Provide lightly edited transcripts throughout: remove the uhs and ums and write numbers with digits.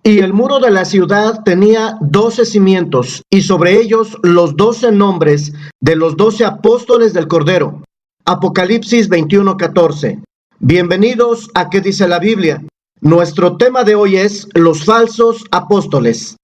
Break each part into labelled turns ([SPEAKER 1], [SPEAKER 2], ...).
[SPEAKER 1] Y el muro de la ciudad tenía 12 cimientos, y sobre ellos los 12 nombres de los 12 apóstoles del Cordero. Apocalipsis 21:14. Bienvenidos a ¿Qué dice la Biblia? Nuestro tema de hoy es los falsos apóstoles.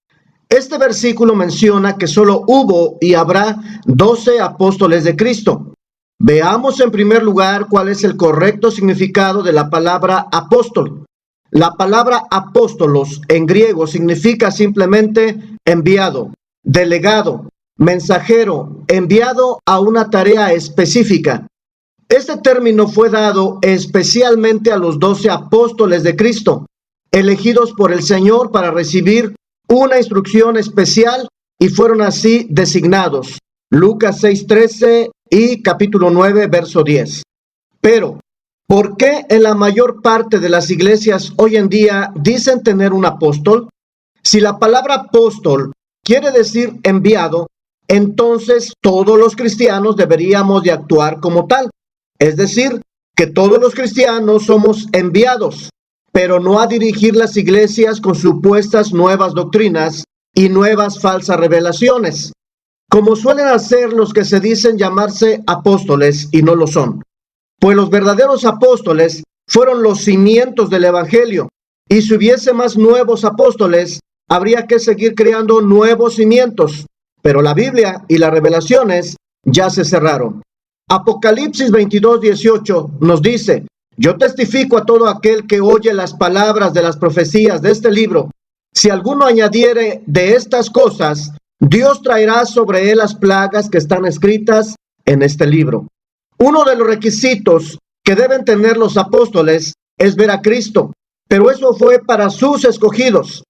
[SPEAKER 1] Este versículo menciona que solo hubo y habrá 12 apóstoles de Cristo. Veamos en primer lugar cuál es el correcto significado de la palabra apóstol. La palabra apóstolos en griego significa simplemente enviado, delegado, mensajero, enviado a una tarea específica. Este término fue dado especialmente a los 12 apóstoles de Cristo, elegidos por el Señor para recibir una instrucción especial y fueron así designados. Lucas 6:13 y capítulo 9, verso 10. Pero, ¿por qué en la mayor parte de las iglesias hoy en día dicen tener un apóstol? Si la palabra apóstol quiere decir enviado, entonces todos los cristianos deberíamos de actuar como tal. Es decir, que todos los cristianos somos enviados, pero no a dirigir las iglesias con supuestas nuevas doctrinas y nuevas falsas revelaciones, como suelen hacer los que se dicen llamarse apóstoles y no lo son. Pues los verdaderos apóstoles fueron los cimientos del evangelio, y si hubiese más nuevos apóstoles, habría que seguir creando nuevos cimientos, pero la Biblia y las revelaciones ya se cerraron. Apocalipsis 22:18 nos dice: yo testifico a todo aquel que oye las palabras de las profecías de este libro. Si alguno añadiere de estas cosas, Dios traerá sobre él las plagas que están escritas en este libro. Uno de los requisitos que deben tener los apóstoles es ver a Cristo, pero eso fue para sus escogidos.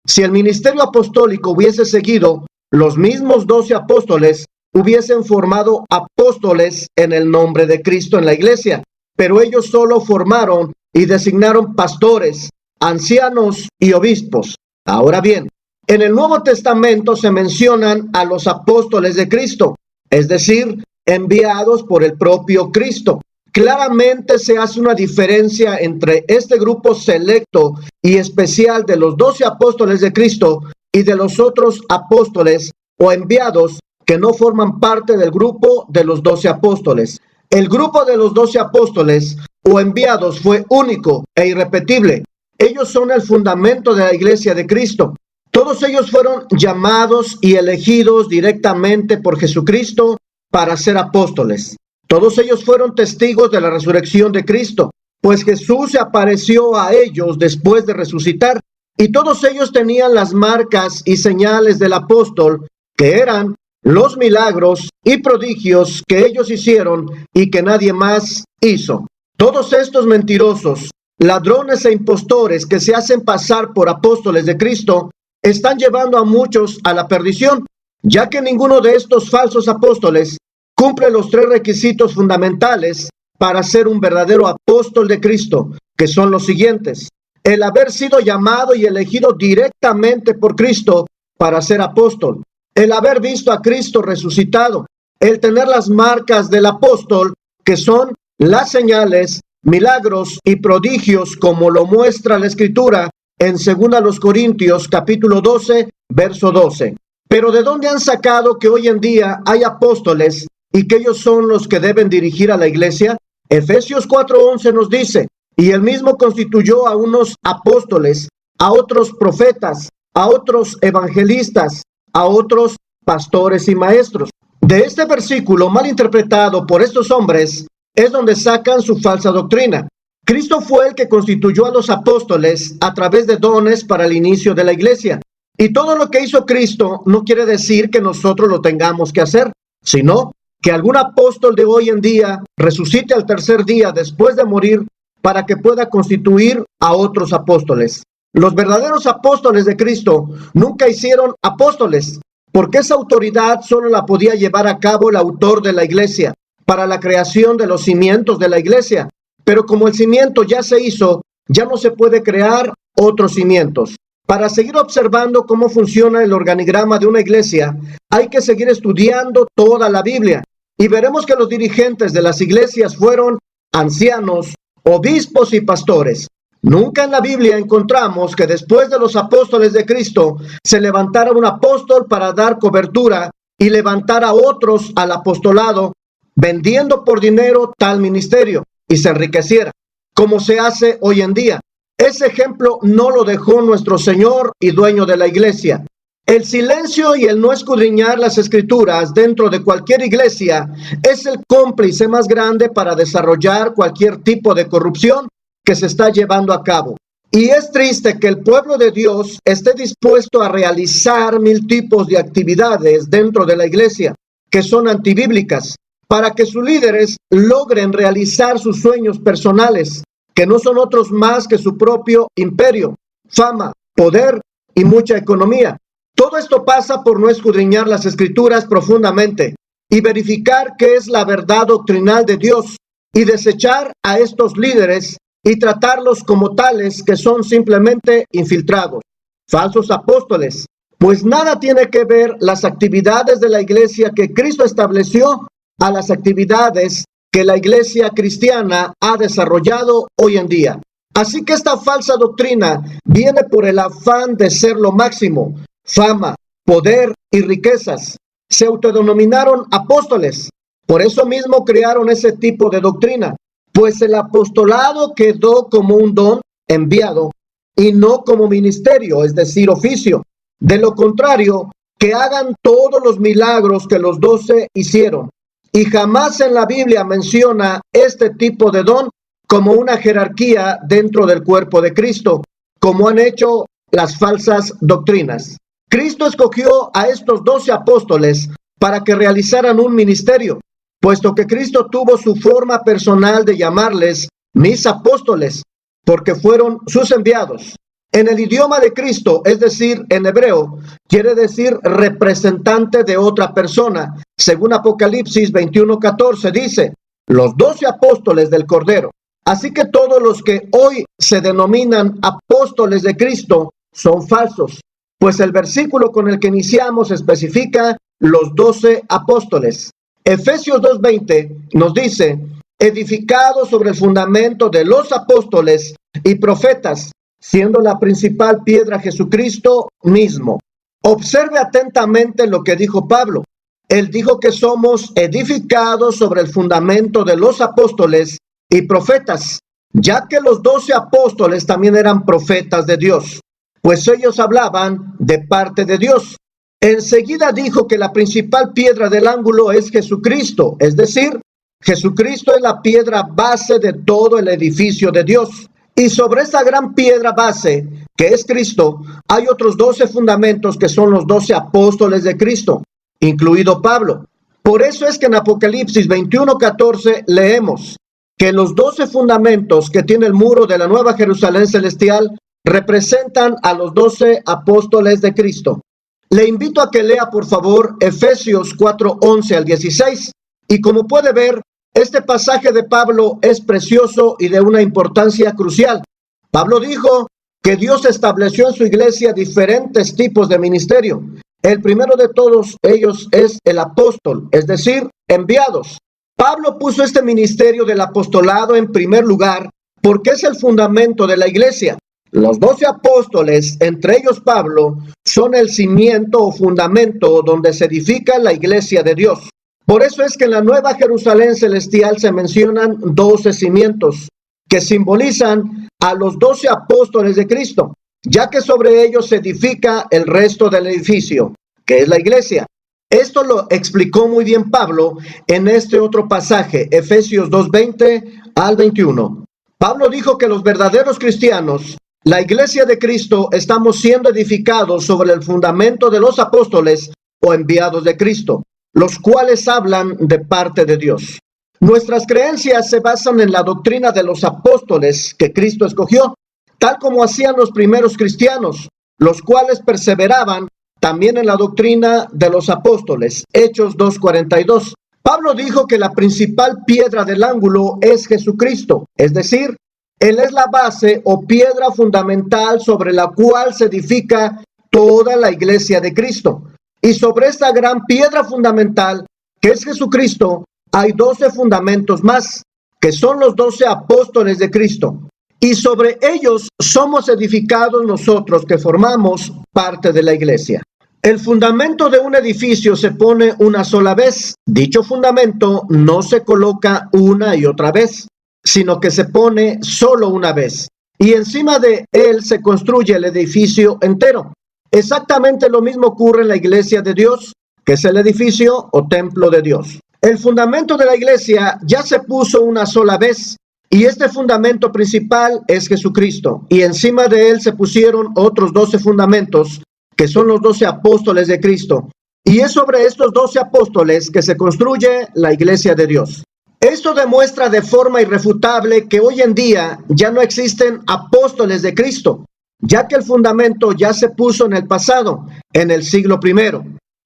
[SPEAKER 1] Si el ministerio apostólico hubiese seguido, los mismos 12 apóstoles hubiesen formado apóstoles en el nombre de Cristo en la iglesia, pero ellos solo formaron y designaron pastores, ancianos y obispos. Ahora bien, en el Nuevo Testamento se mencionan a los apóstoles de Cristo, es decir, enviados por el propio Cristo. Claramente se hace una diferencia entre este grupo selecto y especial de los 12 apóstoles de Cristo y de los otros apóstoles o enviados que no forman parte del grupo de los 12 apóstoles. El grupo de los 12 apóstoles o enviados fue único e irrepetible. Ellos son el fundamento de la iglesia de Cristo. Todos ellos fueron llamados y elegidos directamente por Jesucristo para ser apóstoles. Todos ellos fueron testigos de la resurrección de Cristo, pues Jesús se apareció a ellos después de resucitar, y todos ellos tenían las marcas y señales del apóstol, que eran los milagros y prodigios que ellos hicieron y que nadie más hizo. Todos estos mentirosos, ladrones e impostores que se hacen pasar por apóstoles de Cristo, están llevando a muchos a la perdición, ya que ninguno de estos falsos apóstoles cumple los 3 requisitos fundamentales para ser un verdadero apóstol de Cristo, que son los siguientes: el haber sido llamado y elegido directamente por Cristo para ser apóstol, el haber visto a Cristo resucitado, el tener las marcas del apóstol, que son las señales, milagros y prodigios, como lo muestra la Escritura en 2 Corintios capítulo 12, verso 12. Pero ¿de dónde han sacado que hoy en día hay apóstoles y que ellos son los que deben dirigir a la iglesia? Efesios 4:11 nos dice: y él mismo constituyó a unos apóstoles, a otros profetas, a otros evangelistas, a otros pastores y maestros. De este versículo mal interpretado por estos hombres es donde sacan su falsa doctrina. Cristo fue el que constituyó a los apóstoles a través de dones para el inicio de la iglesia. Y todo lo que hizo Cristo no quiere decir que nosotros lo tengamos que hacer, sino que algún apóstol de hoy en día resucite al tercer día después de morir para que pueda constituir a otros apóstoles. Los verdaderos apóstoles de Cristo nunca hicieron apóstoles, porque esa autoridad solo la podía llevar a cabo el autor de la iglesia para la creación de los cimientos de la iglesia. Pero como el cimiento ya se hizo, ya no se puede crear otros cimientos. Para seguir observando cómo funciona el organigrama de una iglesia, hay que seguir estudiando toda la Biblia, y veremos que los dirigentes de las iglesias fueron ancianos, obispos y pastores. Nunca en la Biblia encontramos que después de los apóstoles de Cristo se levantara un apóstol para dar cobertura y levantar a otros al apostolado, vendiendo por dinero tal ministerio y se enriqueciera, como se hace hoy en día. Ese ejemplo no lo dejó nuestro Señor y dueño de la iglesia. El silencio y el no escudriñar las escrituras dentro de cualquier iglesia es el cómplice más grande para desarrollar cualquier tipo de corrupción que se está llevando a cabo. Y es triste que el pueblo de Dios esté dispuesto a realizar 1000 tipos de actividades dentro de la iglesia que son antibíblicas para que sus líderes logren realizar sus sueños personales, que no son otros más que su propio imperio, fama, poder y mucha economía. Todo esto pasa por no escudriñar las escrituras profundamente y verificar qué es la verdad doctrinal de Dios y desechar a estos líderes y tratarlos como tales que son simplemente infiltrados, falsos apóstoles, pues nada tiene que ver las actividades de la iglesia que Cristo estableció a las actividades que la iglesia cristiana ha desarrollado hoy en día. Así que esta falsa doctrina viene por el afán de ser lo máximo, fama, poder y riquezas. Se autodenominaron apóstoles, por eso mismo crearon ese tipo de doctrina, pues el apostolado quedó como un don enviado y no como ministerio, es decir, oficio. De lo contrario, que hagan todos los milagros que los 12 hicieron. Y jamás en la Biblia menciona este tipo de don como una jerarquía dentro del cuerpo de Cristo, como han hecho las falsas doctrinas. Cristo escogió a estos 12 apóstoles para que realizaran un ministerio, puesto que Cristo tuvo su forma personal de llamarles mis apóstoles, porque fueron sus enviados. En el idioma de Cristo, es decir, en hebreo, quiere decir representante de otra persona. Según Apocalipsis 21:14 dice, los 12 apóstoles del Cordero. Así que todos los que hoy se denominan apóstoles de Cristo son falsos, pues el versículo con el que iniciamos especifica los 12 apóstoles. Efesios 2:20 nos dice, edificado sobre el fundamento de los apóstoles y profetas, siendo la principal piedra Jesucristo mismo. Observe atentamente lo que dijo Pablo. Él dijo que somos edificados sobre el fundamento de los apóstoles y profetas, ya que los 12 apóstoles también eran profetas de Dios, pues ellos hablaban de parte de Dios. Enseguida dijo que la principal piedra del ángulo es Jesucristo, es decir, Jesucristo es la piedra base de todo el edificio de Dios. Y sobre esa gran piedra base, que es Cristo, hay otros 12 fundamentos que son los 12 apóstoles de Cristo, incluido Pablo. Por eso es que en Apocalipsis 21:14 leemos que los 12 fundamentos que tiene el muro de la Nueva Jerusalén celestial representan a los 12 apóstoles de Cristo. Le invito a que lea por favor Efesios 4:11 al 16 y como puede ver, este pasaje de Pablo es precioso y de una importancia crucial. Pablo dijo que Dios estableció en su iglesia diferentes tipos de ministerio. El primero de todos ellos es el apóstol, es decir, enviados. Pablo puso este ministerio del apostolado en primer lugar porque es el fundamento de la iglesia. Los 12 apóstoles, entre ellos Pablo, son el cimiento o fundamento donde se edifica la iglesia de Dios. Por eso es que en la Nueva Jerusalén celestial se mencionan 12 cimientos que simbolizan a los 12 apóstoles de Cristo, ya que sobre ellos se edifica el resto del edificio, que es la iglesia. Esto lo explicó muy bien Pablo en este otro pasaje, Efesios 2:20 al 21. Pablo dijo que los verdaderos cristianos, la iglesia de Cristo, estamos siendo edificados sobre el fundamento de los apóstoles o enviados de Cristo, los cuales hablan de parte de Dios. Nuestras creencias se basan en la doctrina de los apóstoles que Cristo escogió, tal como hacían los primeros cristianos, los cuales perseveraban también en la doctrina de los apóstoles. Hechos 2:42. Pablo dijo que la principal piedra del ángulo es Jesucristo, es decir, Él es la base o piedra fundamental sobre la cual se edifica toda la iglesia de Cristo. Y sobre esta gran piedra fundamental, que es Jesucristo, hay 12 fundamentos más, que son los 12 apóstoles de Cristo. y sobre ellos somos edificados nosotros que formamos parte de la iglesia. El fundamento de un edificio se pone una sola vez. Dicho fundamento no se coloca una y otra vez, sino que se pone solo una vez. Y encima de él se construye el edificio entero. Exactamente lo mismo ocurre en la iglesia de Dios, que es el edificio o templo de Dios. El fundamento de la iglesia ya se puso una sola vez, y este fundamento principal es Jesucristo. Y encima de él se pusieron otros 12 fundamentos, que son los 12 apóstoles de Cristo. Y es sobre estos 12 apóstoles que se construye la iglesia de Dios. Esto demuestra de forma irrefutable que hoy en día ya no existen apóstoles de Cristo, ya que el fundamento ya se puso en el pasado, en el siglo I.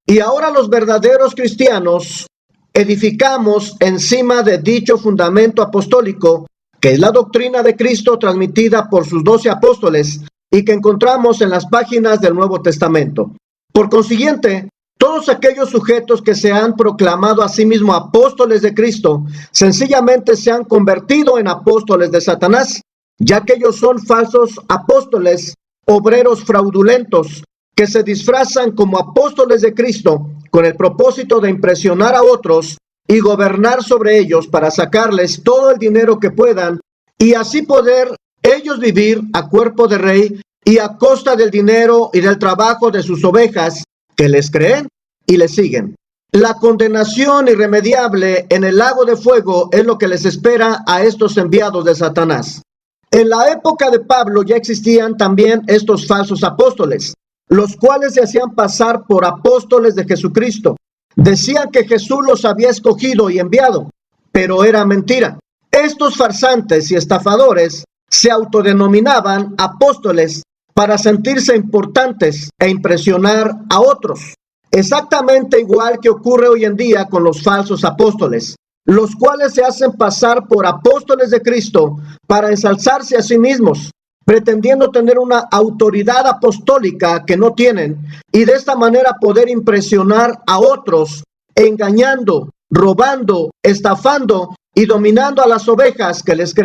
[SPEAKER 1] Y ahora los verdaderos cristianos edificamos encima de dicho fundamento apostólico, que es la doctrina de Cristo transmitida por sus 12 apóstoles y que encontramos en las páginas del Nuevo Testamento. Por consiguiente, todos aquellos sujetos que se han proclamado a sí mismos apóstoles de Cristo, sencillamente se han convertido en apóstoles de Satanás, ya que ellos son falsos apóstoles, obreros fraudulentos, que se disfrazan como apóstoles de Cristo con el propósito de impresionar a otros y gobernar sobre ellos para sacarles todo el dinero que puedan y así poder ellos vivir a cuerpo de rey y a costa del dinero y del trabajo de sus ovejas que les creen y les siguen. La condenación irremediable en el lago de fuego es lo que les espera a estos enviados de Satanás. En la época de Pablo ya existían también estos falsos apóstoles, los cuales se hacían pasar por apóstoles de Jesucristo. Decían que Jesús los había escogido y enviado, pero era mentira. Estos farsantes y estafadores se autodenominaban apóstoles para sentirse importantes e impresionar a otros. Exactamente igual que ocurre hoy en día con los falsos apóstoles, los cuales se hacen pasar por apóstoles de Cristo para ensalzarse a sí mismos, pretendiendo tener una autoridad apostólica que no tienen, y de esta manera poder impresionar a otros, engañando, robando, estafando y dominando a las ovejas que les creen